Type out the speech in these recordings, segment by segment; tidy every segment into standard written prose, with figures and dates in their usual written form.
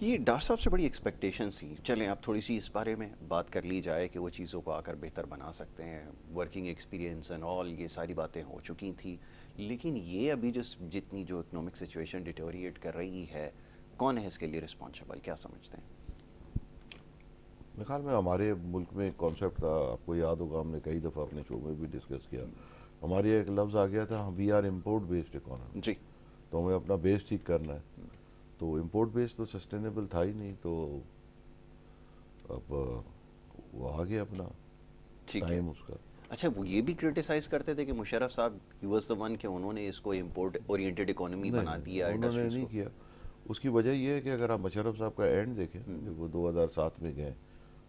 یہ ڈاکٹر صاحب سے بڑی ایکسپیکٹیشنس تھی، چلیں اب تھوڑی سی اس بارے میں بات کر لی جائے کہ وہ چیزوں کو آ کر بہتر بنا سکتے ہیں، ورکنگ ایکسپیرینس اینڈ آل، یہ ساری باتیں ہو چکی تھیں، لیکن یہ ابھی جتنی جو اکنامک سچویشن ڈیٹوریٹ کر رہی ہے، کون ہے اس کے لیے رسپانسبل، کیا سمجھتے ہیں؟ میرے خیال میں ہمارے ملک میں ایک کانسیپٹ تھا، آپ کو یاد ہوگا ہم نے کئی دفعہ اپنے شو میں بھی ڈسکس کیا، ہمارے ایک لفظ آ گیا تھا we are import based economy, جی تو ہمیں اپنا بیس ٹھیک کرنا ہے، تو امپورٹ بیس تو سسٹینیبل تھا ہی نہیں، تو اب وہ آ گیا اپنا ٹھیک ہے. ٹائم اس کا. اچھا وہ یہ بھی کرٹیسائز کرتے تھے کہ مشرف صاحب ہی واز دا ون کہ انہوں نے اس کو امپورٹ اورینٹڈ اکانومی نہیں بنا نہیں دیا انہوں نے انڈسٹریز نہیں کو. کیا. اس کی وجہ یہ ہے کہ اگر آپ مشرف صاحب کا اینڈ دیکھیں جب وہ 2007 میں گئے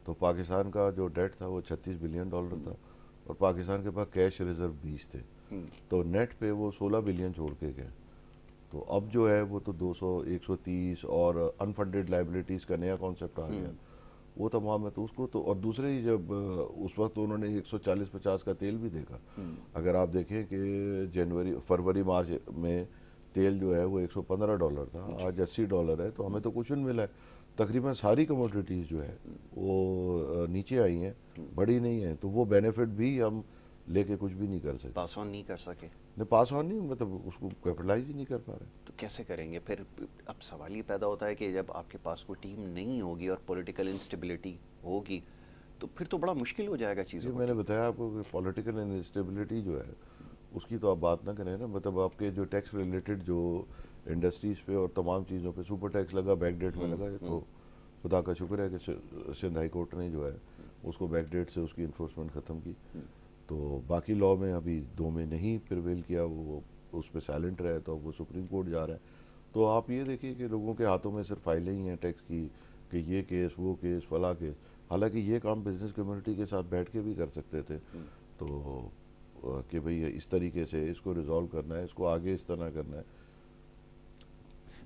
تو پاکستان کا جو ڈیٹ تھا وہ $36 بلین تھا اور پاکستان کے پاس کیش ریزرو 20 تھے، تو نیٹ پہ وہ 16 بلین چھوڑ کے گئے. تو اب جو ہے وہ تو 200 130 اور انفنڈیڈ لائبلٹیز کا نیا کانسیپٹ آ گیا، وہ تمام ہے. تو اس کو تو اور دوسرے ہی جب اس وقت انہوں نے 140-50 کا تیل بھی دیکھا. اگر آپ دیکھیں کہ فروری مارچ میں تیل جو ہے وہ $115 تھا، آج $80 ہے، تو ہمیں تو کچھ نہیں ملا ہے. تقریباً ساری کموڈیٹیز جو ہے وہ نیچے آئی ہیں، بڑی نہیں ہیں، تو وہ بینیفٹ بھی ہم لے کے کچھ بھی نہیں کر سکتے. پاس آن نہیں کر سکے پاس آن نہیں، مطلب اس کو کیپٹلائز ہی نہیں کر پا رہے. تو کیسے کریں گے پھر؟ اب سوال یہ پیدا ہوتا ہے کہ جب آپ کے پاس کوئی ٹیم نہیں ہوگی اور پولیٹیکل انسٹیبلٹی ہوگی تو پھر تو بڑا مشکل ہو جائے گا چیزوں یہ کو. میں نے بتایا آپ کو کہ پولیٹیکل انسٹیبلٹی جو ہے اس کی تو آپ بات نہ کریں نا. مطلب آپ کے جو ٹیکس ریلیٹڈ جو انڈسٹریز پہ اور تمام چیزوں پہ سپر ٹیکس لگا، بیک ڈیٹ میں لگا، تو خدا کا شکر ہے کہ سندھ ہائی کورٹ نے جو ہے اس کو بیک ڈیٹ سے اس کی انفورسمنٹ ختم کی. تو باقی لاء میں ابھی 2 میں نہیں پریویل کیا، وہ اس پہ سائلنٹ رہے، تو اب وہ سپریم کورٹ جا رہا ہے. تو آپ یہ دیکھیں کہ لوگوں کے ہاتھوں میں صرف فائلیں ہی ہیں ٹیکس کی، کہ یہ کیس وہ کیس فلاں کیس، حالانکہ یہ کام بزنس کمیونٹی کے ساتھ بیٹھ کے بھی کر سکتے تھے. تو کہ بھئی اس طریقے سے اس کو ریزالو کرنا ہے، اس کو آگے اس طرح کرنا ہے.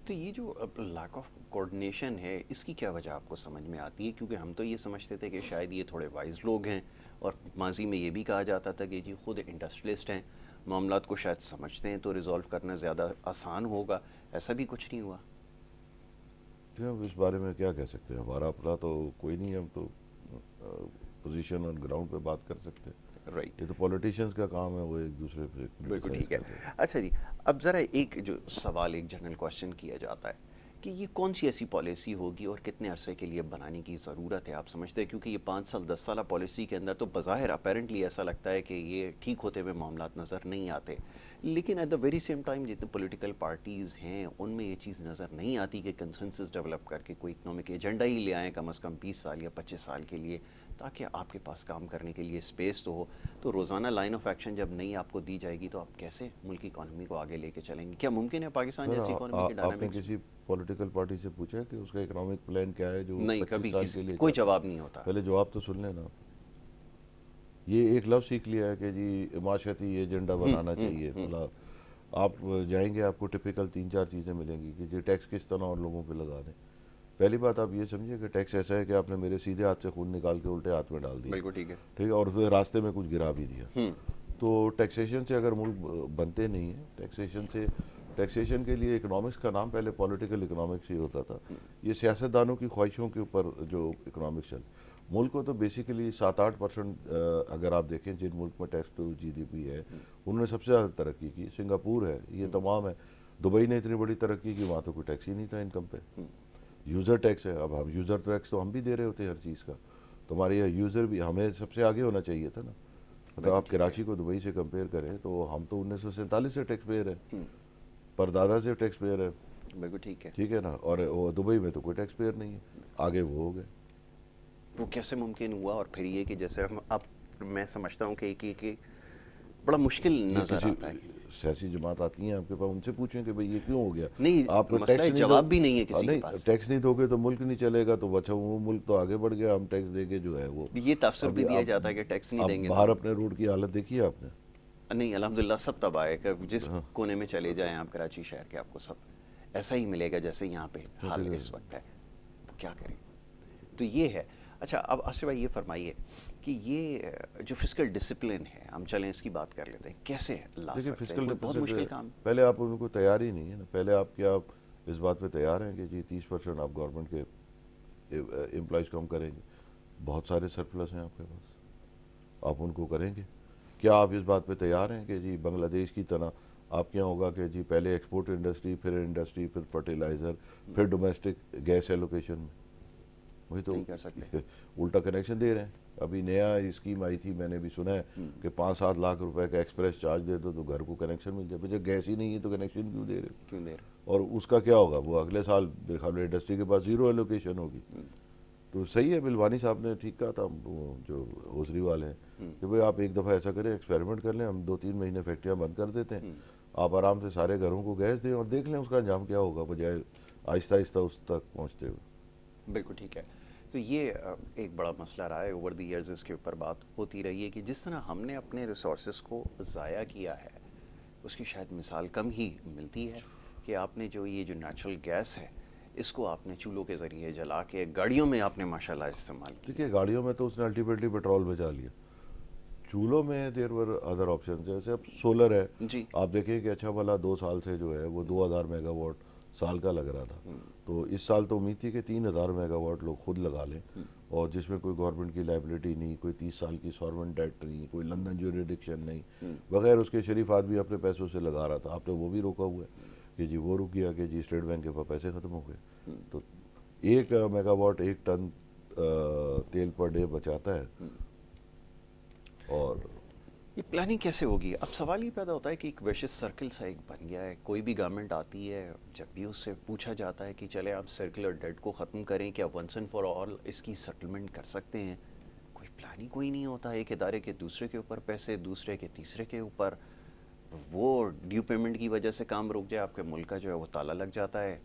تو یہ جو لیک آف کوآرڈینیشن ہے اس کی کیا وجہ آپ کو سمجھ میں آتی ہے؟ کیونکہ ہم تو یہ سمجھتے تھے کہ شاید یہ تھوڑے وائز لوگ ہیں، اور ماضی میں یہ بھی کہا جاتا تھا کہ جی خود انڈسٹریلسٹ ہیں، معاملات کو شاید سمجھتے ہیں تو ریزالو کرنا زیادہ آسان ہوگا. ایسا بھی کچھ نہیں ہوا؟ ہم اس بارے میں کیا کہہ سکتے ہیں، ہمارا اپنا تو کوئی نہیں ہے، ہم تو پوزیشن آن گراؤنڈ پہ بات کر سکتے ہیں. رائٹ. یہ تو پولیٹیشینز کا کام ہے، وہ ایک دوسرے پہ بالکل کرٹیسائز ٹھیک ہے. کرتے ہیں. اچھا جی، اب ذرا ایک جو سوال، ایک جنرل کوشچن کیا جاتا ہے کہ یہ کون سی ایسی پالیسی ہوگی اور کتنے عرصے کے لیے بنانے کی ضرورت ہے آپ سمجھتے ہیں؟ کیونکہ یہ 5 سال 10 سالہ پالیسی کے اندر تو بظاہر اپیرنٹلی ایسا لگتا ہے کہ یہ ٹھیک ہوتے ہوئے معاملات نظر نہیں آتے، لیکن at the very same time جتنے پولیٹیکل پارٹیز ہیں ان میں یہ چیز نظر نہیں آتی کہ کنسنسس ڈیولپ کر کے کوئی اکنامک ایجنڈا ہی لے آئیں کم از کم 20 سال یا 25 سال کے لیے، تاکہ آپ کے پاس کام کرنے کے لیے اسپیس تو ہو. تو روزانہ لائن آف ایکشن جب نہیں آپ کو دی جائے گی تو آپ کیسے ملکی اکانومی کو آگے لے کے چلیں گے؟ کیا ممکن ہے پاکستان سر جیسی اکانومی کے آپ نے ڈائنامکس؟ کسی پولیٹیکل پارٹی سے پوچھا کہ اس کا اکنامک پلان کیا ہے جو نہیں، 25 کبھی سال کے لیے کوئی چاہتا ہے؟ جواب نہیں ہوتا. پہلے جواب تو سن لینا. یہ ایک لفظ سیکھ لیا ہے کہ جی معاشرتی ایجنڈا بنانا چاہیے فلاں. آپ جائیں گے آپ کو ٹپیکل 3-4 چیزیں ملیں گی کہ جی ٹیکس کس طرح اور لوگوں پہ لگا دیں. پہلی بات آپ یہ سمجھیں کہ ٹیکس ایسا ہے کہ آپ نے میرے سیدھے ہاتھ سے خون نکال کے الٹے ہاتھ میں ڈال دیا، بالکل ٹھیک ہے. ٹھیک ہے، اور پھر راستے میں کچھ گرا بھی دیا. تو ٹیکسیشن سے اگر ملک بنتے نہیں ہیں، ٹیکسیشن کے لیے اکنامکس کا نام پہلے پولیٹیکل اکنامکس ہی ہوتا تھا. یہ سیاستدانوں کی خواہشوں کے اوپر جو اکنامکس چل، ملک کو تو بیسیکلی 7-8% اگر آپ دیکھیں جن ملک میں tax to G D P ہے انہوں نے سب سے زیادہ ترقی کی. سنگاپور ہے، یہ تمام ہے. دبئی نے اتنی بڑی ترقی کی، وہاں تو کوئی ٹیکس ہی نہیں تھا انکم پہ. یوزر ٹیکس ہے، اب ہم یوزر ٹیکس تو ہم بھی دے رہے ہوتے ہیں ہر چیز کا. تو ہمارے یہاں یوزر بھی، ہمیں سب سے آگے ہونا چاہیے تھا نا. مطلب آپ کراچی کو دبئی سے کمپیئر کریں تو ہم تو 1947 سے ٹیکس پیئر ہیں، پردادا سے ٹیکس پیئر ہیں. بالکل ٹھیک ہے. ٹھیک ہے نا. اور دبئی میں تو کوئی ٹیکس پیئر نہیں ہے، آگے وہ ہو گئے. وہ کیسے ممکن ہوا؟ اور پھر یہ کہ جیسے اب میں سمجھتا ہوں کہ بڑا مشکل یہ نظر کسی آتا ہے. سیاسی جماعت آتی ہیں آپ کے پاس، ان سے پوچھیں کہ بھئی یہ کیوں ہو گیا. نہیں، آپ مسئلہ ہے ٹیکس نہیں جواب بھی نہیں ہے کسی کے نہیں پاس. ٹیکس نہیں دو گے تو ملک نہیں چلے گا. تو اچھا وہ ملک تو آگے بڑھ گیا، ہم ٹیکس دے کے جو ہے وہ. یہ تاثر بھی ابھی دیا جاتا ہے کہ ٹیکس نہیں آپ دیں گے باہر اپنے روڈ کی حالت دیکھی ہے آپ نے؟ نہیں، الحمدللہ سب تباہ ہے. کہ جس کونے میں چلے جائیں آپ کراچی شہر کے، آپ کو سب ایسا ہی ملے گا جیسے یہاں پہ حال اس وقت ہے. تو کیا کریں؟ تو یہ ہے. اچھا اب آصف بھائی یہ فرمائیے کہ یہ جو فسکل ڈسپلن ہے، ہم چلیں اس کی بات کر لیتے ہیں، کیسے لا دیکھیں سکتے ہیں؟ فسکل کوئی بہت مشکل کام؟ پہلے آپ ان کو تیار ہی نہیں ہے نا. پہلے آپ کیا اس بات پہ تیار ہیں کہ جی 30% آپ گورنمنٹ کے امپلائز کم کریں گے؟ بہت سارے سرپلس ہیں آپ کے پاس، آپ ان کو کریں گے؟ کیا آپ اس بات پہ تیار ہیں کہ جی بنگلہ دیش کی طرح آپ کے یہاں ہوگا کہ جی پہلے ایکسپورٹ انڈسٹری، پھر فرٹیلائزر، پھر ڈومیسٹک گیس ایلوکیشن میں؟ وہی تو نہیں کر سکتے. الٹا کنیکشن دے رہے ہیں. ابھی نیا اسکیم آئی تھی، میں نے بھی سنا ہے کہ 5-7 لاکھ روپے کا ایکسپریس چارج دے دو تو گھر کو کنیکشن مل جائے. جب گیس ہی نہیں ہے تو کنیکشن کیوں دے رہے؟ اور اس کا کیا ہوگا؟ وہ اگلے سال میرے خیال میں انڈسٹری کے پاس زیرو ایلوکیشن ہوگی. تو صحیح ہے، بلوانی صاحب نے ٹھیک کہا تھا، جو حضری والے ہیں، کہ بھئی آپ ایک دفعہ ایسا کریں، ایکسپیریمنٹ کر لیں، ہم 2-3 مہینے فیکٹریاں بند کر دیتے ہیں، آپ آرام سے سارے گھروں کو گیس دیں اور دیکھ لیں اس کا انجام کیا ہوگا، بجائے آہستہ آہستہ اس تک پہنچتے ہوئے. بالکل ٹھیک ہے. تو یہ ایک بڑا مسئلہ رہا ہے اوور دی ایئرز، اس کے اوپر بات ہوتی رہی ہے کہ جس طرح ہم نے اپنے ریسورسز کو ضائع کیا ہے اس کی شاید مثال کم ہی ملتی ہے کہ آپ نے جو یہ جو نیچرل گیس ہے اس کو آپ نے چولہوں کے ذریعے جلا کے گاڑیوں میں آپ نے ماشاءاللہ استعمال کیا. دیکھیے گاڑیوں میں تو اس نے الٹیمیٹلی پیٹرول بچا لیا، چولہوں میں دیر ور ادر آپشنز، جیسے اب سولر ہے. جی آپ دیکھیں کہ اچھا بھلا 2 سال سے جو ہے وہ 2000 میگا واٹ سال کا لگ رہا تھا، تو اس سال تو امید تھی کہ 3000 میگا واٹ لوگ خود لگا لیں، اور جس میں کوئی گورنمنٹ کی لائبلٹی نہیں، کوئی 30 سال کی سورون ڈیٹ نہیں، کوئی لندن جوریڈکشن نہیں، بغیر اس کے شریف آدمی اپنے پیسوں سے لگا رہا تھا. آپ نے وہ بھی روکا ہوا ہے کہ جی وہ رک گیا کہ جی اسٹیٹ بینک کے پاس پیسے ختم ہو گئے. تو 1 میگا واٹ 1 ٹن تیل پر ڈے بچاتا ہے. اور یہ پلاننگ کیسے ہوگی؟ اب سوال یہ پیدا ہوتا ہے کہ ایک ویشس سرکل سا ایک بن گیا ہے. کوئی بھی گورنمنٹ آتی ہے، جب بھی اس سے پوچھا جاتا ہے کہ چلے آپ سرکولر ڈیٹ کو ختم کریں، کیا ونس اینڈ فار آل اس کی سیٹلمنٹ کر سکتے ہیں، کوئی پلاننگ کوئی نہیں ہوتا. ایک ادارے کے دوسرے کے اوپر پیسے، دوسرے کے تیسرے کے اوپر، وہ ڈیو پیمنٹ کی وجہ سے کام رک جائے، آپ کے ملک کا جو ہے وہ تالا لگ جاتا ہے.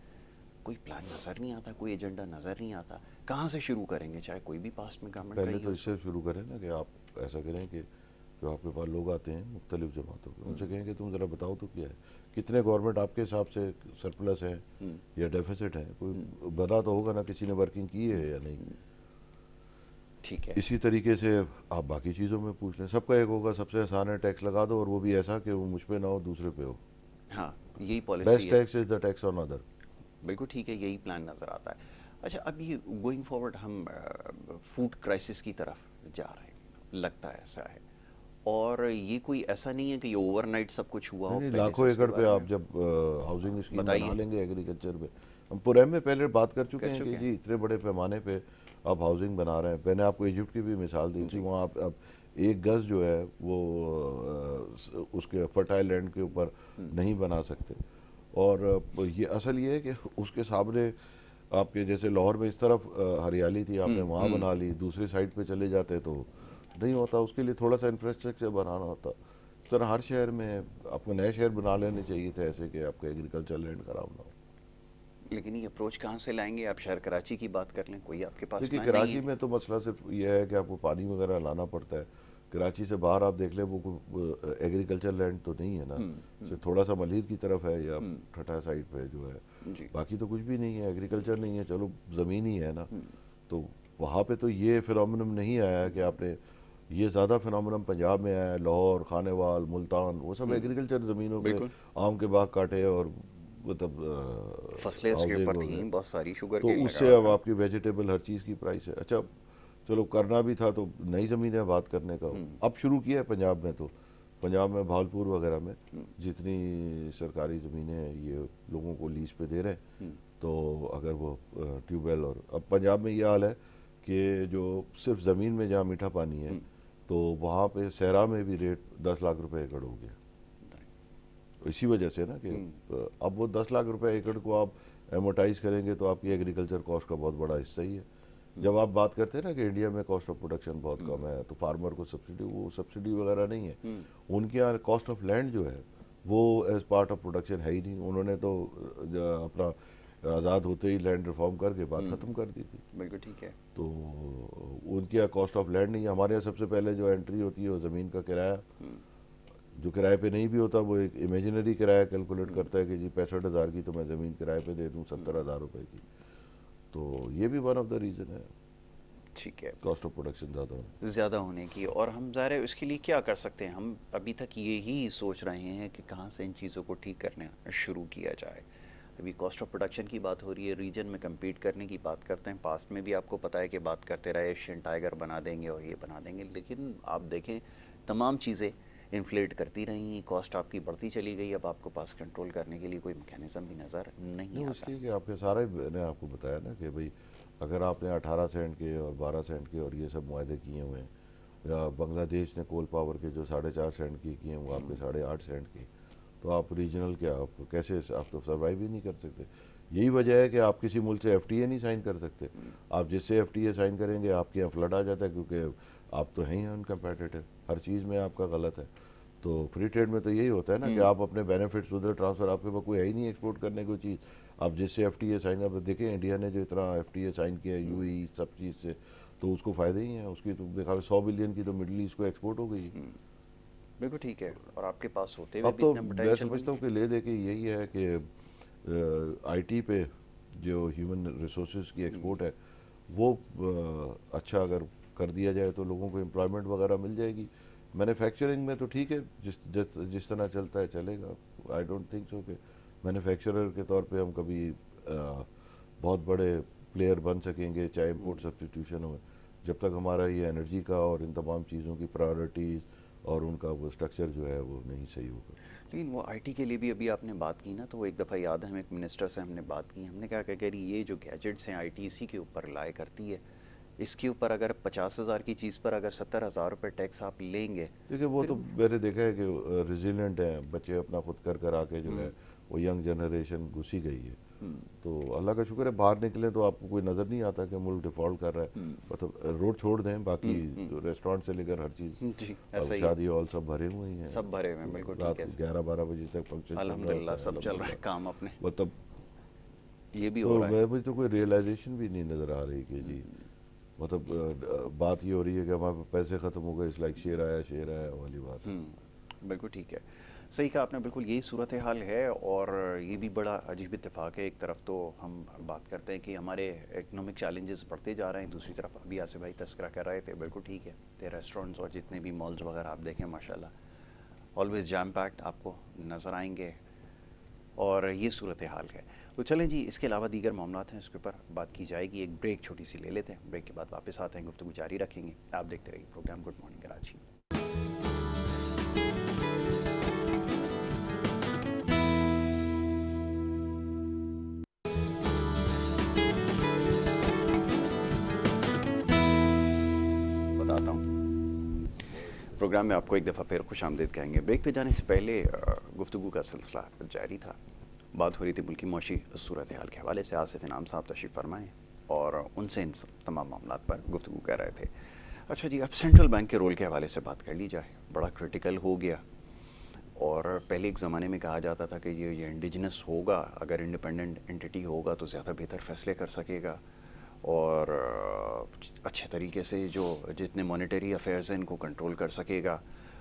کوئی پلان نظر نہیں آتا، کوئی ایجنڈا نظر نہیں آتا. کہاں سے شروع کریں گے؟ چاہے کوئی بھی پاسٹ میں گورنمنٹ کا پہلے ہی تو ہو. اس سے شروع کریں نا کہ آپ ایسا کریں کہ جو آپ کے پاس لوگ آتے ہیں مختلف جماعتوں کے، ان سے کہیں کہ تم ذرا بتاؤ تو کیا ہے، کتنے گورنمنٹ آپ کے حساب سے سرپلس ہیں یا ڈیفیسٹ ہیں. کوئی بنا تو ہوگا نا کسی نے ورکنگ کی ہے یا نہیں. ٹھیک ہے. اسی طریقے سے آپ باقی چیزوں میں پوچھ لیں. سب کا ایک ہوگا، سب سے آسان ہے ٹیکس لگا دو، اور وہ بھی ایسا کہ وہ مجھ پہ نہ ہو، دوسرے پہ ہو. ہاں یہی بیسٹ پالیسی ہے. Tax is the tax on other. بالکل ٹھیک ہے، یہی پلان نظر آتا ہے. اچھا اب یہ گوئنگ فارورڈ ہم فوڈ کرائسس کی طرف جا رہے ہیں، لگتا ہے ایسا ہے. اور یہ کوئی ایسا نہیں ہے کہ یہ اوور نائٹ سب کچھ ہوا ہو، نہیں، پہلے سے لاکھوں اس کے ایکڑ پہ بارے میں آپ جب ہاؤسنگ اسکیم بتائیے. بنا لیں گے ایگریکلچر میں. ہم پوریم میں پہلے بات کر چکے کر ہیں کہ چکے جی اتنے بڑے پیمانے پہ آپ ہاؤسنگ بنا رہے ہیں. میں نے آپ کو ایجپٹ کی بھی مثال دی تھی، وہاں آپ اب 1 گز جو ہے وہ اس کے فرٹائل لینڈ کے اوپر نہیں بنا سکتے. اور یہ اصل یہ ہے کہ اس کے سامنے آپ کے جیسے لاہور میں اس طرف ہریالی تھی، آپ نے وہاں بنا لی، دوسری سائڈ پہ چلے جاتے تو نہیں ہوتا. اس کے لیے تھوڑا سا انفراسٹرکچر بنانا ہوتا. اس طرح ہر شہر میں آپ کو نئے شہر بنا لینے چاہیے تھے ایسے کہ آپ کا ایگریکلچر لینڈ خراب نہ ہو. لیکن یہ اپروچ کہاں سے لائیں گے؟ آپ شہر کراچی کی بات کر لیں، کوئی آپ کے پاس دیکھیے پلان نہیں کراچی ہے. میں تو مسئلہ صرف یہ ہے کہ آپ کو پانی وغیرہ لانا پڑتا ہے. کراچی سے باہر آپ دیکھ لیں وہ ایگریکلچر لینڈ تو نہیں ہے نا، صرف تھوڑا سا ملیر کی طرف ہے یا ٹھٹھا سائڈ پہ جو ہے، جی باقی تو کچھ بھی نہیں ہے، ایگریکلچر نہیں ہے. چلو زمین ہی ہے نا، تو وہاں پہ تو یہ فنومنم نہیں آیا کہ آپ نے یہ زیادہ فنومنم پنجاب میں آیا ہے. لاہور، خانیوال، ملتان، وہ سب ایگریکلچر زمینوں پہ بالکل آم کے باغ کاٹے اور مطلب فصلیں اس کے ہاؤسنگ اوپر ہو گئے. تھیں، بہت ساری شوگر تو کین اس لگا سے ہوا اب تھا. آپ کی ویجیٹیبل ہر چیز کی پرائس ہے. اچھا چلو کرنا بھی تھا تو نئی زمینیں بات کرنے کا اب شروع کیا ہے پنجاب میں. تو پنجاب میں بھاولپور وغیرہ میں جتنی سرکاری زمینیں ہیں یہ لوگوں کو لیز پہ دے رہے ہیں. تو اگر وہ ٹیوب ویل، اور اب پنجاب میں یہ حال ہے کہ جو صرف زمین میں جہاں میٹھا پانی ہے تو وہاں پہ صحرا میں بھی ریٹ 10 لاکھ روپے ایکڑ ہو گیا. اسی وجہ سے نا کہ اب وہ 10 لاکھ روپے ایکڑ کو آپ ایمورٹائز کریں گے تو آپ کی ایگریکلچر کاسٹ کا بہت بڑا حصہ ہی ہے. جب آپ بات کرتے ہیں نا کہ انڈیا میں کاسٹ آف پروڈکشن بہت کم ہے تو فارمر کو سبسڈی، وہ سبسڈی وغیرہ نہیں ہے. ان کے یہاں کاسٹ آف لینڈ جو ہے وہ ایز پارٹ آف پروڈکشن ہے ہی نہیں. انہوں نے تو اپنا آزاد ہوتے ہی لینڈ ریفارم کر کے بات ختم کر دی تھی. بالکل ٹھیک ہے. تو ان کے یہاں کاسٹ آف لینڈ نہیں ہے. ہمارے یہاں سب سے پہلے جو انٹری ہوتی ہے وہ زمین کا کرایہ، جو کرائے پہ نہیں بھی ہوتا وہ ایک امیجنری کرایہ کیلکولیٹ کرتا ہے کہ جی 65,000 کی تو میں زمین کرائے پہ دے دوں 70,000 روپے کی. تو یہ بھی ون آف دا ریزن ہے ٹھیک ہے، کاسٹ آف پروڈکشن زیادہ ہونے کی. اور ہم ظاہر ہے اس کے لیے کیا کر سکتے ہیں؟ ہم ابھی تک یہی سوچ رہے ہیں کہ کہاں سے ان چیزوں کو ٹھیک کرنا شروع کیا جائے. ابھی کاسٹ آف پروڈکشن کی بات ہو رہی ہے, ریجن میں کمپیٹ کرنے کی بات کرتے ہیں. پاسٹ میں بھی آپ کو پتہ ہے کہ بات کرتے رہے ایشین ٹائیگر بنا دیں گے اور یہ بنا دیں گے, لیکن آپ دیکھیں تمام چیزیں انفلیٹ کرتی رہیں, کاسٹ آپ کی بڑھتی چلی گئی. اب آپ کو پاس کنٹرول کرنے کے لیے کوئی میکینزم بھی نظر نہیں اس آتا. لیے کہ آپ کے سارے میں نے آپ کو بتایا نا کہ بھائی اگر آپ نے 18 سینٹ کے اور 12 سینٹ کے اور یہ سب معاہدے کیے ہوئے ہیں, یا بنگلہ دیش نے کول پاور کے جو 4.5 سینٹ کی کیے ہیں وہ آپ کے 8.5 سینٹ کی, تو آپ ریجنل کیا آپ کیسے, آپ تو سروائیو ہی نہیں کر سکتے. یہی وجہ ہے کہ آپ کسی ملک سے ایف ٹی اے نہیں سائن کر سکتے. آپ جس سے ایف ٹی اے سائن کریں گے آپ کے یہاں فلڈ آ جاتا ہے, کیونکہ آپ تو ہیں ہی انکمپیٹیٹو, ہر چیز میں آپ کا غلط ہے. تو فری ٹریڈ میں تو یہی ہوتا ہے نا کہ آپ اپنے بینیفٹس ادھر ٹرانسفر, آپ کے پاس کوئی ہے ہی نہیں ایکسپورٹ کرنے کو چیز. آپ جس سے ایف ٹی اے سائن, آپ دیکھیں انڈیا نے جو اتنا ایف ٹی اے سائن کیا ہے یو ای سب چیز سے, تو اس کو فائدے ہی ہیں. اس کی تو دیکھا 100 بلین کی تو مڈل ایسٹ کو ایکسپورٹ ہو گئی. بالکل ٹھیک ہے, اور آپ کے پاس ہوتے ہوئے اب بھی تو اتنا میں پوٹینشیل سمجھتا ہوں کہ لے دے کے یہی ہے کہ آئی ٹی پہ جو ہیومن ریسورسز کی ایکسپورٹ ہے وہ اچھا اگر کر دیا جائے تو لوگوں کو امپلائمنٹ وغیرہ مل جائے گی. مینوفیکچرنگ میں تو ٹھیک ہے, جس طرح چلتا ہے چلے گا. آئی ڈونٹ تھنک سو کہ مینوفیکچرر کے طور پہ ہم کبھی بہت بڑے پلیئر بن سکیں گے چاہے امپورٹ سبسٹیٹیوشن ہو, جب تک ہمارا یہ انرجی کا اور ان تمام چیزوں کی پرائیورٹیز اور ان کا وہ اسٹرکچر جو ہے وہ نہیں صحیح ہوگا. لیکن وہ آئی ٹی کے لیے بھی ابھی آپ نے بات کی نا, تو وہ ایک دفعہ یاد ہے ہم ایک منسٹر سے ہم نے بات کی, ہم نے کہا کہ اگر یہ جو گیجٹس ہیں آئی ٹی اسی کے اوپر لائے کرتی ہے, اس کے اوپر اگر 50,000 کی چیز پر اگر 70,000 روپے ٹیکس آپ لیں گے. دیکھیں وہ تو میں نے دیکھا ہے کہ ریزیلینٹ ہیں بچے, اپنا خود کر آ کے جو ہے وہ ینگ جنریشن گھسی گئی ہے. تو اللہ کا شکر ہے باہر نکلیں تو آپ کو کوئی نظر نہیں آتا کہ ملک ڈیفالٹ کر رہا ہے. مطلب روڈ چھوڑ دیں, باقی ریسٹورینٹ سے لے کر ہر چیز, جی ایسا ہی شادی ہال سب بھرے ہوئے ہیں, سب بھرے ہوئے ہیں. بالکل رات ٹھیک کو ہے, 11-12 بجے تک فنکشن چل رہا الحمدللہ ہوتا ہے. سب چل رہا ہے کام اپنے, مطلب یہ بھی ہو تو رہا ہے. مجھے تو کوئی ریئلائزیشن بھی نہیں نظر آ رہی کہ جی مطلب بات یہ ہو رہی ہے کہ ہمارے پیسے ختم ہو گئے, اس لائک شیر آیا والی بات. بالکل ٹھیک ہے, صحیح کہا آپ نے, بالکل یہی صورتحال ہے. اور یہ بھی بڑا عجیب اتفاق ہے, ایک طرف تو ہم بات کرتے ہیں کہ ہمارے اکنامک چیلنجز بڑھتے جا رہے ہیں, دوسری طرف ابھی آصف بھائی تذکرہ کر رہے تھے, بالکل ٹھیک ہے, ریسٹورینٹس اور جتنے بھی مالز وغیرہ آپ دیکھیں ماشاءاللہ آلویز جام پیکڈ آپ کو نظر آئیں گے, اور یہ صورتحال ہے. تو چلیں جی, اس کے علاوہ دیگر معاملات ہیں اس کے اوپر بات کی جائے گی. ایک بریک چھوٹی سی لے لیتے ہیں, بریک کے بعد واپس آتے ہیں, گفتگو جاری رکھیں گے. آپ دیکھتے رہیے پروگرام گڈ مارننگ کراچی. بتاتا ہوں پروگرام میں آپ کو ایک دفعہ پھر خوش آمدید کہیں گے. بریک پہ جانے سے پہلے گفتگو کا سلسلہ جاری تھا, بات ہو رہی تھی ملکی معاشی صورتحال کے حوالے سے. آصف انعام صاحب تشریف فرمائیں اور ان سے ان تمام معاملات پر گفتگو کر رہے تھے. اچھا جی, اب سینٹرل بینک کے رول کے حوالے سے بات کر لی جائے. بڑا کرٹیکل ہو گیا, اور پہلے ایک زمانے میں کہا جاتا تھا کہ یہ انڈیجنس ہوگا, اگر انڈیپینڈنٹ انٹیٹی ہوگا تو زیادہ بہتر فیصلے کر سکے گا, اور اچھے طریقے سے جو جتنے مانیٹری افیئرز ہیں ان کو کنٹرول کر سکے گا.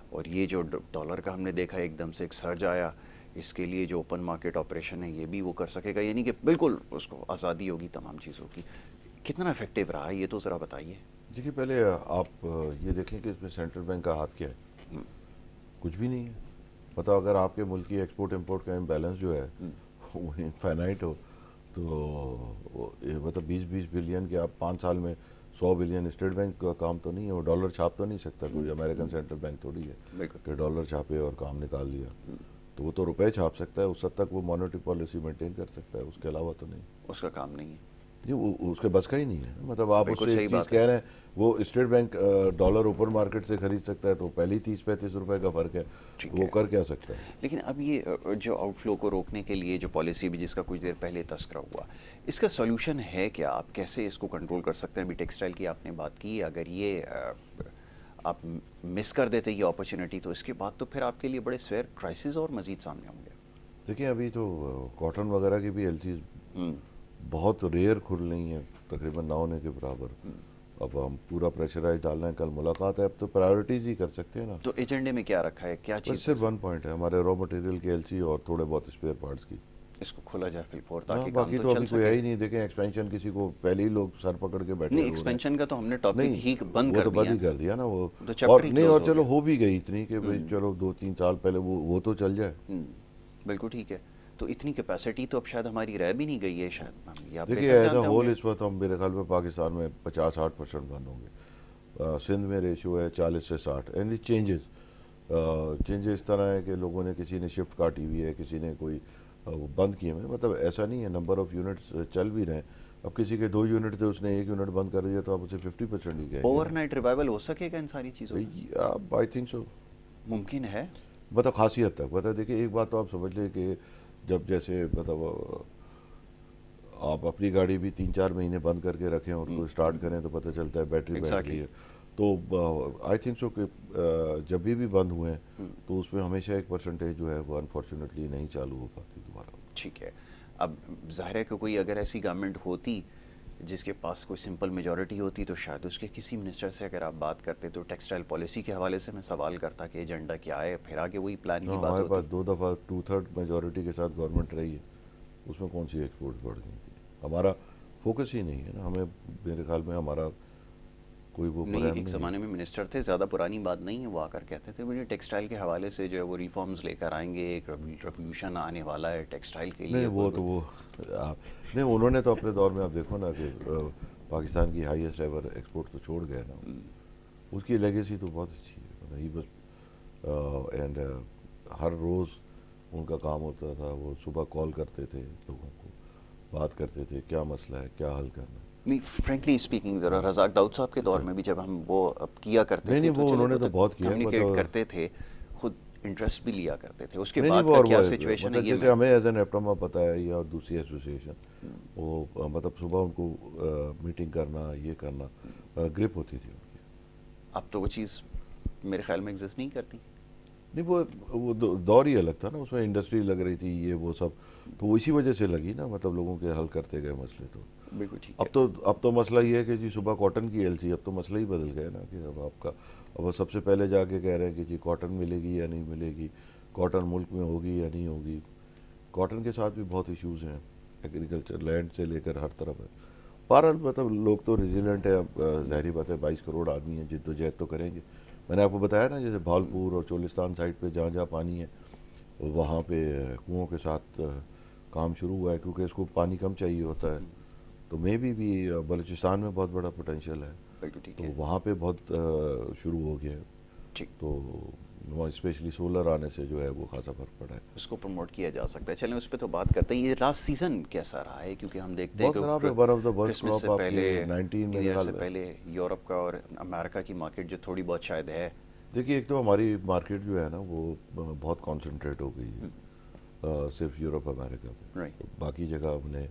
اور یہ جو ڈالر کا ہم نے دیکھا ایک دم سے ایک سرج آیا, اس کے لیے جو اوپن مارکیٹ آپریشن ہے یہ بھی وہ کر سکے گا, یعنی کہ بالکل اس کو آزادی ہوگی تمام چیزوں کی. کتنا افیکٹو رہا ہے یہ تو ذرا بتائیے. دیکھیے پہلے آپ یہ دیکھیں کہ اس میں سینٹرل بینک کا ہاتھ کیا ہے. کچھ بھی نہیں ہے. مطلب اگر آپ کے ملک کی ایکسپورٹ امپورٹ کا امبیلنس جو ہے وہ انفائنائٹ ہو تو مطلب 20 بلین کے آپ 5 سال میں 100 بلین, اسٹیٹ بینک کا کام تو نہیں ہے, وہ ڈالر چھاپ تو نہیں سکتا, کوئی امریکن سینٹرل بینک تھوڑی ہے کہ ڈالر چھاپے اور کام نکال لیا. تو وہ تو روپے چھاپ سکتا ہے, اس حد تک وہ مانیٹری پالیسی مینٹین کر سکتا ہے, اس کے علاوہ تو نہیں. اس کا کام نہیں ہے جی, وہ اس کے بس کا ہی نہیں ہے. مطلب آپ اس سے ایک چیز بات کہہ رہے ہیں, وہ state bank dollar open market سے خرید سکتا ہے تو پہلی 30-35 روپے کا فرق ہے, وہ کر کیا سکتا ہے. لیکن اب یہ جو آؤٹ فلو کو روکنے کے لیے جو پالیسی بھی جس کا کچھ دیر پہلے تذکرہ ہوا, اس کا سولوشن ہے کیا؟ آپ کیسے اس کو کنٹرول کر سکتے ہیں؟ ابھی ٹیکسٹائل کی آپ نے بات کی, اگر یہ آپ مس کر دیتے یہ اپرچونٹی تو اس کے بعد تو پھر آپ کے لیے بڑے سویر کرائسس اور مزید سامنے ہوں گے. دیکھیں ابھی تو کاٹن وغیرہ کی بھی ایل سیز بہت ریئر کھل رہی ہیں, تقریباً نہ ہونے کے برابر. اب ہم پورا پریشرائز ڈالنا ہے, کل ملاقات ہے, اب تو پرائیورٹیز ہی کر سکتے ہیں نا. تو ایجنڈے میں کیا رکھا ہے, کیا چیز؟ صرف 1 پوائنٹ ہے ہمارے را مٹیریل کی ایل سی اور تھوڑے بہت اسپیئر پارٹس کی. اس کو کھولا جائے فل فور تاکہ باقی کام تو چل ابھی کوئی ہے سکے. ہی نہیں. دیکھیں ایکسپینشن کسی کو پہلے ہی لوگ سر پکڑ کے بیٹھے نہیں, ہوئے ہیں. ایکسپینشن کا تو ہم نے ٹاپک ہی بند وہ کر تو دیا. بند ہی کر دیا نا وہ, تو اور چیپٹر ہی نہیں, کلوز اور ہو چلو گیا. ہو بھی گئی اتنی کہ بھئی چلو 2-3 سال پہلے وہ تو چل جائے. بالکل ٹھیک ہے. تو اتنی کیپیسٹی تو اب شاید ہماری رہ بھی نہیں گئی ہے شاید، یہ آپ دیکھیے بہتر ایز اے جانتے ہوں ہول گے۔ اس وقت ہم میرے خیال میں پاکستان میں 50-60% بند ہوں گے. سندھ میں ریشو ہے 40 سے 60. اینڈ چینجز اس طرح ہے کہ لوگوں نے کسی نے شفٹ کاٹی ہوئی ہے، کسی نے کوئی بند کیے ہوئے، مطلب ایسا نہیں ہے، نمبر آف یونٹس چل بھی رہے ہیں. اب کسی کے 2 یونٹ تھے، اس نے 1 یونٹ بند کر دیا تو آپ اسے 50% ہی کہیں گے اوور نا. نائٹ ریوائول ہو سکے گا ان ساری چیزوں کا؟ I think so. ممکن ہے؟ مطلب خاصی حد تک مطلب دیکھیں ایک بات تو آپ سمجھ لیں کہ جب جیسے مطلب آپ اپنی گاڑی بھی 3-4 مہینے بند کر کے رکھیں اور اس کو اسٹارٹ کریں تو پتہ چلتا ہے بیٹری بیٹھ گئی ہے. تو آئی تھنک سو کہ جب بھی بند ہوئے ہیں تو اس میں ہمیشہ ایک پرسنٹیج جو ہے وہ انفارچونیٹلی نہیں چالو ہو پاتی دوبارہ. ٹھیک ہے. اب ظاہر ہے کہ کوئی اگر ایسی گورنمنٹ ہوتی جس کے پاس کوئی سمپل میجورٹی ہوتی تو شاید اس کے کسی منسٹر سے اگر آپ بات کرتے تو ٹیکسٹائل پالیسی کے حوالے سے میں سوال کرتا کہ ایجنڈا کیا ہے، پھر آگے وہی پلان کی بات ہمارے ہوتی. پاس 2 دفعہ 2/3 میجورٹی کے ساتھ گورنمنٹ رہی ہے، اس میں کون سی ایکسپورٹ بڑھ گئی تھی. ہمارا فوکس ہی نہیں ہے نا، ہمیں میرے خیال میں ہمارا کوئی وہ نہیں، پلان ایک نہیں ہے. زمانے میں منسٹر تھے، زیادہ پرانی بات نہیں ہے، وہ آ کر کہتے تھے مجھے ٹیکسٹائل کے حوالے سے جو ہے وہ ریفارمز لے کر آئیں گے، ایک ریولیوشن آنے والا ہے ٹیکسٹائل کے نہیں لیے. وہ تو وہ نہیں، انہوں نے تو اپنے دور میں آپ دیکھو نا کہ پاکستان کی ہائیسٹ ایور ایکسپورٹ تو چھوڑ گئے نا. اس کی لیگیسی تو بہت اچھی ہے. ہی بس اینڈ ہر روز ان کا کام ہوتا تھا، وہ صبح کال کرتے تھے لوگوں کو، بات کرتے تھے کیا مسئلہ ہے، کیا حل کرنا ہے. نہیں، فرینکلی اسپیکنگ ذرا رزاق داؤد صاحب کے دور میں بھی جب ہم وہ کیا کرتے نہیں تھے نہیں تو وہ چلے انہوں نے وہ تو بہت کیا ہے. کمیونیکیٹ کرتے تھے، خود انٹرسٹ بھی لیا کرتے تھے. اس کے نہیں نہیں بعد وہ کا اور کیا وہ سچویشن ہے مطلب یہ جیسے ہمیں ایز این ایپٹما پتہ ہے یا اور دوسری ایسوسیشن، وہ مطلب صبح ان کو میٹنگ کرنا، یہ کرنا، گرپ ہوتی تھی ان کی. اب تو وہ چیز میرے خیال میں ایگزسٹ نہیں کرتی. نہیں وہ دور ہی الگ تھا نا، اس میں انڈسٹری لگ رہی تھی، یہ وہ سب تو وہ اسی وجہ سے لگی نا، مطلب لوگوں کے حل کرتے گئے مسئلے. تو بالکل ٹھیک ہے. اب تو مسئلہ یہ ہے کہ جی صبح کاٹن کی ایل سی، اب تو مسئلہ ہی بدل گیا نا کہ اب آپ کا اب سب سے پہلے جا کے کہہ رہے ہیں کہ جی کاٹن ملے گی یا نہیں ملے گی، کاٹن ملک میں ہوگی یا نہیں ہوگی. کاٹن کے ساتھ بھی بہت ایشوز ہیں، ایگریکلچر لینڈ سے لے کر ہر طرف ہے. بہرحال مطلب لوگ تو ریزیلنٹ ہے. اب ظاہری بات ہے 22 کروڑ آدمی ہیں، جد و جہد تو کریں گے. میں نے آپ کو بتایا نا جیسے بھاولپور اور چولستان سائڈ پہ جہاں جہاں پانی ہے وہاں پہ کنوؤں کے ساتھ کام شروع ہوا ہے، کیونکہ اس کو پانی کم چاہیے ہوتا ہے. تو میں بھی بلوچستان میں بہت بڑا پوٹینشیل ہے، بالکل ٹھیک تو ہے. وہاں پہ بہت شروع ہو گیا ہے. ٹھیک، تو وہاں اسپیشلی سولر آنے سے جو ہے وہ خاصا فرق پڑا ہے. اس کو پروموٹ کیا جا سکتا ہے. چلیں اس پہ تو بات کرتے ہیں. یہ لاسٹ سیزن کیسا رہا ہے؟ کیونکہ ہم دیکھتے ہیں بہت خراب ہے. کہ one of the worst Christmas سے کراپ آپ پہلے، کے 19 نیو میرے ایئر خیال سے میں. پہلے یورپ کا اور امریکہ کی مارکیٹ جو تھوڑی بہت شاید ہے. دیکھیے ایک تو ہماری مارکیٹ جو ہے نا وہ بہت کانسنٹریٹ ہو گئی ہے صرف یورپ امریکہ پہ. رائٹ. باقی جگہ ہم نے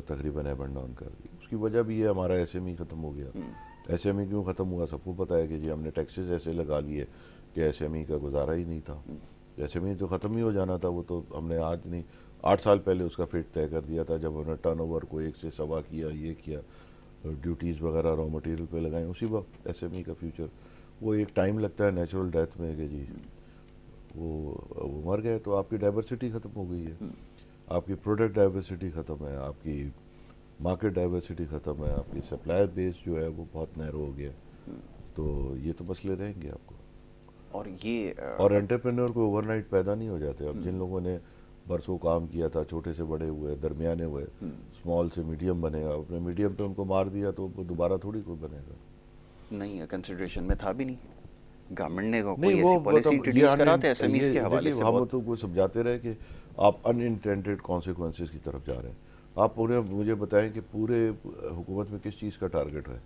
تقریباً ایپ اینڈ ڈاؤن کر دی. اس کی وجہ بھی ہے ہمارا ایس ایم ای ختم ہو گیا. ایس ایم ای کیوں ختم ہوا سب کو پتہ ہے کہ جی ہم نے ٹیکسز ایسے لگا لیے کہ ایس ایم ای کا گزارا ہی نہیں تھا. ایس ایم ای تو ختم ہی ہو جانا تھا. وہ تو ہم نے آج نہیں 8 سال پہلے اس کا فیٹ طے کر دیا تھا، جب انہوں نے ٹرن اوور کو 1 سے 1.25 کیا، یہ کیا، ڈیوٹیز وغیرہ را مٹیریل پہ لگائیں. اسی وقت ایس ایم ای کا فیوچر وہ ایک ٹائم لگتا ہے نیچرل ڈیتھ میں کہ جی وہ مر گئے. تو آپ کی ڈائیورسٹی ختم ہو گئی ہے، آپ کی پروڈکٹ ڈائیورسٹی ختم ہے، آپ کی مارکیٹ ڈائیورسٹی ختم ہے، آپ کی سپلائر بیس جو ہے وہ بہت نیرو ہو گیا. تو یہ تو مسئلے رہیں گے آپ کو. اور یہ اور انٹرپرینور کو اوور نائٹ پیدا نہیں ہو جاتے. اب جن لوگوں نے برسوں کام کیا تھا، چھوٹے سے بڑے ہوئے، درمیانے ہوئے، اسمال سے میڈیم بنے گا، اپنے میڈیم پہ ان کو مار دیا تو وہ دوبارہ تھوڑی کوئی بنے گا. نہیں کنسیڈریشن میں تھا بھی نہیں. گورنمنٹ نے نہیں کوئی ایسی وہ پالیسی مطلب یہ انٹروڈیوس کرا تھا ایس ایم ایز کے حوالے دیکھیے سے ہم بہت. تو کو سمجھاتے رہے کہ آپ ان انٹینڈیڈ کانسیکوینسز کی طرف جا رہے ہیں. آپ پورے مجھے بتائیں کہ پورے حکومت میں کس چیز کا ٹارگیٹ ہے؟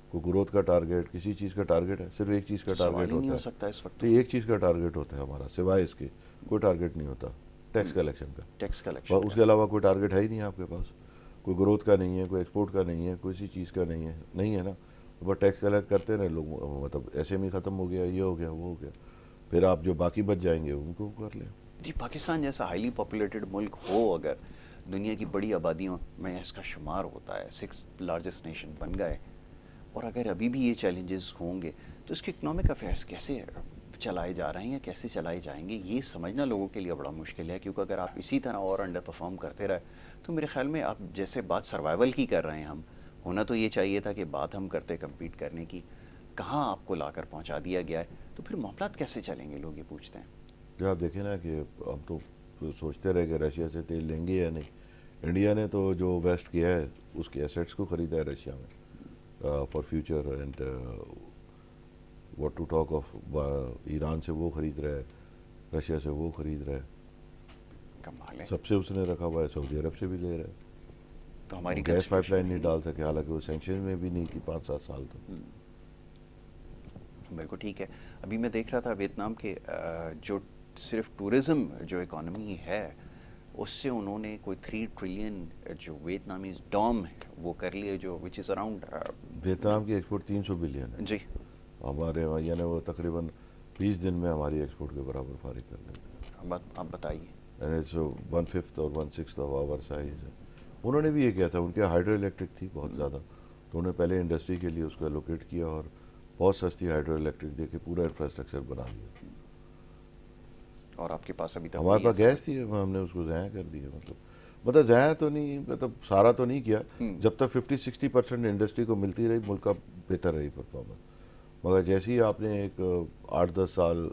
کوئی گروتھ کا ٹارگیٹ، کسی چیز کا ٹارگیٹ ہے؟ صرف ایک چیز کا سوال ٹارگیٹ ہی نہیں ہوتا ہو ہے. سکتا اس وقت. تو ایک چیز کا ٹارگیٹ ہوتا ہے ہمارا، سوائے اس کے کوئی ٹارگیٹ نہیں ہوتا، ٹیکس کلیکشن کا. ٹیکس کلیکشن اس کا. کے علاوہ کوئی ٹارگیٹ ہے ہی نہیں آپ کے پاس. کوئی گروتھ کا نہیں ہے، کوئی ایکسپورٹ کا نہیں ہے، کسی چیز کا نہیں ہے نا. بس ٹیکس کلیکٹ کرتے رہے لوگ. مطلب ایس ایم ای ختم ہو گیا، یہ ہو گیا، وہ ہو گیا، پھر آپ جو باقی بچ جائیں گے ان کو کر لیں. جی پاکستان جیسا ہائیلی پاپولیٹڈ ملک ہو، اگر دنیا کی بڑی آبادیوں میں اس کا شمار ہوتا ہے، 6 لارجسٹ نیشن بن گئے، اور اگر ابھی بھی یہ چیلنجز ہوں گے تو اس کے اکنامک افیئرس کیسے چلائے جا رہے ہیں یا کیسے چلائے جائیں گے، یہ سمجھنا لوگوں کے لیے بڑا مشکل ہے. کیونکہ اگر آپ اسی طرح اور انڈر پرفارم کرتے رہے تو میرے خیال میں آپ جیسے بات سروائیول کی کر رہے ہیں، ہم ہونا تو یہ چاہیے تھا کہ بات ہم کرتے کمپیٹ کرنے کی، کہاں آپ کو لا کر پہنچا دیا گیا ہے. تو پھر معاملات کیسے چلیں گے، لوگ یہ پوچھتے ہیں. آپ دیکھیں نا کہ اب تو سوچتے رہے کہ رشیا سے تیل لیں گے یا نہیں. انڈیا نے تو جو ویسٹ کیا ہے اس کے ایسیٹس کو خریدا ہے رشیا میں for future, and what to talk of Iran سے وہ خرید رہا ہے, رشیا سے وہ خرید رہا ہے, کمال ہے. سب سے اس نے رکھا ہوا ہے, سعودی عرب سے بھی لے رہا ہے. تو ہماری گیس پائپ لائن نہیں ڈال سکے, حالانکہ وہ سینکشن میں بھی نہیں تھی 5-7 سال تو. بالکل ٹھیک ہے. ابھی میں دیکھ رہا تھا ویتنام کے جو صرف ٹورزم جو اکانومی ہے اس سے انہوں نے کوئی 3 ٹریلین جو ویتنامیز ڈوم ہے وہ کر لیے, جو وچ از اراؤنڈ ویتنام کی ایکسپورٹ 300 بلین ہے. جی ہمارے وہاں یعنی وہ تقریباً 20 دن میں ہماری ایکسپورٹ کے برابر فارغ کر دیں گے. آپ بتائیے. اینڈ اٹس 1/5 اور 1/6 آف آور سائز ہے. انہوں نے بھی یہ کیا تھا, ان کے ہائیڈرو الیکٹرک تھی بہت زیادہ, تو انہوں نے پہلے انڈسٹری کے لیے اس کو الوکیٹ کیا اور بہت سستی ہائیڈرو الیکٹرک دے کے پورا انفراسٹرکچر بنا دیا. اور آپ کے پاس ابھی تک ہمارے پاس گیس تھی, ہم نے اس کو ضائع کر دیا. مطلب ضائع تو نہیں, مطلب سارا تو نہیں کیا. جب تک 50-60% انڈسٹری کو ملتی رہی ملک کا بہتر رہی پرفارمنس. مگر جیسے ہی آپ نے ایک 8-10 سال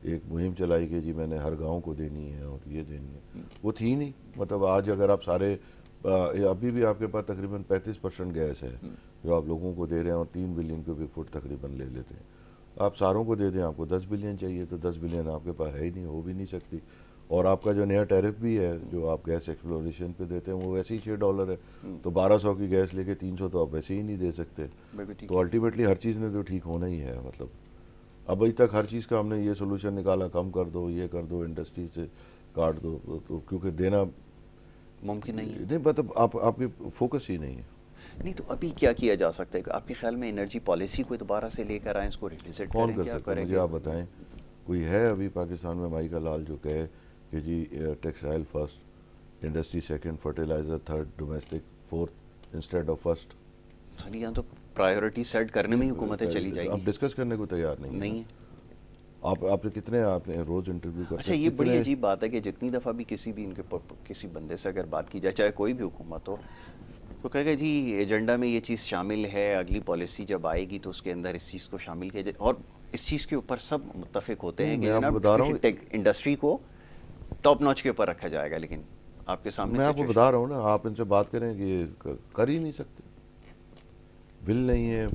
ایک مہم چلائی کہ جی میں نے ہر گاؤں کو دینی ہے اور یہ دینی ہے, وہ تھی نہیں. مطلب آج اگر آپ سارے ابھی بھی آپ کے پاس تقریباً 35% گیس ہے جو آپ لوگوں کو دے رہے ہیں, اور 3 بلین کیوبک فٹ تقریباً لے لیتے ہیں. آپ ساروں کو دے دیں, آپ کو 10 بلین چاہیے, تو 10 بلین آپ کے پاس ہے ہی نہیں, ہو بھی نہیں سکتی. اور آپ کا جو نیا ٹیرف بھی ہے جو آپ گیس ایکسپلوریشن پہ دیتے ہیں وہ ویسے ہی $6 ہے, تو 1200 کی گیس لے کے 300 تو آپ ویسے ہی نہیں دے سکتے. تو الٹیمیٹلی ہر چیز نے تو ٹھیک ہونا ہی ہے. مطلب ابھی تک ہر چیز کا ہم نے یہ سولوشن نکالا, کم کر دو, یہ کر دو, انڈسٹری سے کاٹ دو, تو کیونکہ دینا ممکن نہیں ہے. نہیں, مطلب آپ کی فوکس ہی نہیں ہے. نہیں تو ابھی کیا کیا جا سکتا ہے آپ کے خیال میں؟ انرجی پالیسی کو دوبارہ سے لے کر آئیں, اس کو ریوزٹ کون کریں, کر کیا سکتا ہے کریں مجھے گے؟ آپ بتائیں. کوئی ہے ابھی پاکستان میں مائی کا لال جو کہے کہ جی textile first, industry second, fertiliser third, domestic fourth instead of first? Sir یہاں تو پرائیورٹی سیٹ کرنے میں ہی حکومتیں چلی جائیں گی. آپ ڈسکس کرنے کو تیار نہیں ہے. آپ نے کتنے آپ نے روز انٹرویو کرتے اچھا یہ بڑی عجیب بات ہے کہ جتنی دفعہ بھی کسی بھی ان کے کسی بندے سے اگر بات کی جائے, چاہے کوئی بھی حکومت ہو, تو کہے گا جی ایجنڈا میں یہ چیز شامل ہے, اگلی پالیسی جب آئے گی تو اس کے اندر اس چیز کو شامل کیا جائے, اور اس چیز کے اوپر سب متفق ہوتے ہیں کہ جناب انڈسٹری کو ٹاپ نوچ کے اوپر رکھا جائے گا. لیکن آپ کے سامنے میں آپ کو بتا رہا ہوں نا, آپ ان سے بات کریں کہ یہ کر ہی نہیں سکتے, ول نہیں ہے,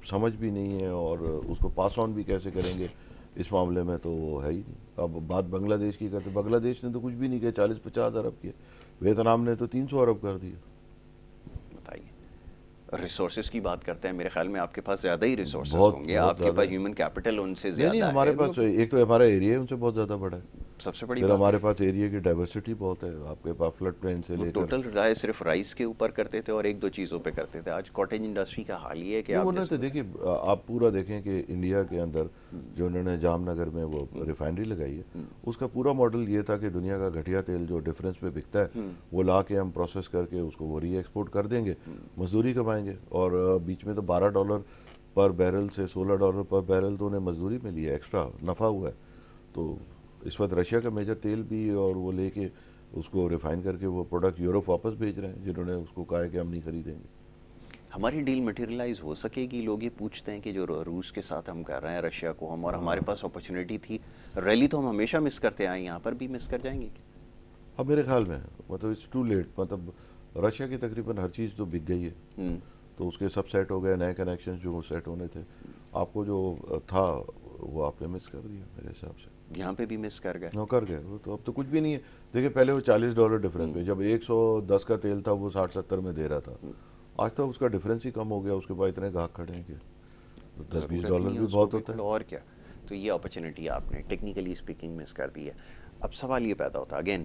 سمجھ بھی نہیں ہے, اور اس کو پاس آن بھی کیسے کریں گے اس معاملے میں, تو وہ ہے ہی نہیں. اب بات بنگلہ دیش کی کرتے, بنگلہ دیش نے تو کچھ بھی نہیں کیا, 40-50 ارب کیا. ویتنام نے تو 300 ارب کر دیا. بتائیے. ریسورسز کی بات کرتے ہیں, میرے خیال میں آپ کے پاس زیادہ ہی ریسورسز بہت ہوں گے, آپ کے پاس ہیومن کیپٹل ان سے زیادہ ہے. نہیں, ہمارے پاس ایک تو ہمارا ایریا ہے ان سے بہت زیادہ بڑا ہے, سب سے بڑی پھر ہمارے پاس ایریا کی ڈائیورسٹی بہت ہے. آپ کے پاس فلڈ پلین سے لے کر ٹوٹل رائے صرف رائس کے اوپر کرتے تھے اور 1-2 چیزوں پہ کرتے تھے. آج کاٹیج انڈسٹری کا حال یہ ہے کہ آپ دیکھیے, آپ پورا دیکھیں کہ انڈیا کے اندر جو انہوں نے جام نگر میں وہ ریفائنری لگائی ہے, اس کا پورا ماڈل یہ تھا کہ دنیا کا گھٹیا تیل جو ڈفرینس پہ بکتا ہے وہ لا کے ہم پروسیس کر کے اس کو وہ ری ایکسپورٹ کر دیں گے, مزدوری کمائیں گے. اور بیچ میں تو $12 پر بیرل سے $16 پر بیرل تو انہیں مزدوری میں لیا, ایکسٹرا نفع ہوا ہے. تو اس وقت رشیا کا میجر تیل بھی, اور وہ لے کے اس کو ریفائن کر کے وہ پروڈکٹ یورپ واپس بھیج رہے ہیں, جنہوں نے اس کو کہا ہے کہ ہم نہیں خریدیں گے. ہماری ڈیل مٹیریلائز ہو سکے گی؟ لوگ یہ پوچھتے ہیں کہ جو روس کے ساتھ ہم کر رہے ہیں, رشیا کو ہم, اور ہمارے پاس اپرچونیٹی تھی, ریلی تو ہم ہمیشہ مس کرتے آئے, یہاں پر بھی مس کر جائیں گے. اب میرے خیال میں مطلب اٹس ٹو لیٹ. مطلب رشیا کی تقریباً ہر چیز تو بک گئی ہے, تو اس کے سب سیٹ ہو گئے, نئے کنیکشن جو سیٹ ہونے تھے. آپ کو جو تھا وہ آپ نے مس کر دیا میرے حساب سے. یہاں پہ بھی مس کر گئے. کر گئے وہ تو, اب تو کچھ بھی نہیں ہے. دیکھیں پہلے وہ $40 ڈفرینس پہ, جب 110 کا تیل تھا وہ 60-70 میں دے رہا تھا. آج تک اس کا ڈفرینس ہی کم ہو گیا, اس کے بعد اتنے گاہک کھڑے ہیں کہ $10-20 بھی بہت ہوتا ہے. اور کیا. تو یہ اپرچونیٹی آپ نے ٹیکنیکلی اسپیکنگ مس کر دی ہے. اب سوال یہ پیدا ہوتا اگین,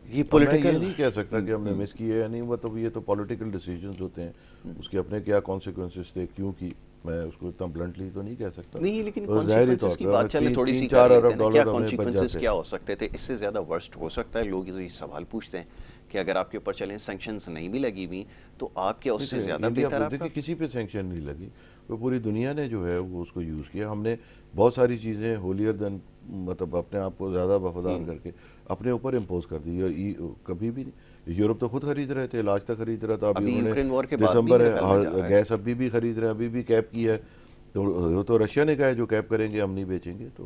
یہ پولیٹیکل نہیں کہہ سکتا کہ ہم نے مس کی ہے یا نہیں, مطلب یہ تو پولیٹیکل ڈیسیجنز ہوتے ہیں, اس کے اپنے کیا کانسیکوینسز تھے, کیوں کی, میں اس کو اتنا بلنٹلی تو نہیں کہہ سکتا. نہیں, لیکن کانسیکوینسز کی بات چلے تھوڑی سی 3-4 کر لیتے ارب ہیں, کیا ڈالر ہمیں بچ کانسیکوینسز جاتے کیا ہو سکتے تھے؟ اس سے زیادہ ورسٹ ہو سکتا ہے. لوگ یہ سوال پوچھتے ہیں کہ اگر آپ کے اوپر چلیں سینکشنز نہیں بھی لگی ہوئی تو آپ کیا اس سے زیادہ بہتر آپ کا؟ دیکھیے کسی پہ سینکشن نہیں لگی, وہ پوری دنیا نے جو ہے وہ اس کو یوز کیا. ہم نے بہت ساری چیزیں ہولیر دین, مطلب اپنے آپ کو زیادہ وفادار کر کے اپنے اوپر امپوز کر دی. کبھی بھی نہیں. یورپ تو خود خرید رہے تھے, آج تک خرید رہا تھا, ابھی انہوں نے دسمبر گیس ابھی بھی خرید رہے ہیں, ابھی بھی کیپ کی ہے. تو رشیا نے کہا ہے جو کیپ کریں گے ہم نہیں بیچیں گے. تو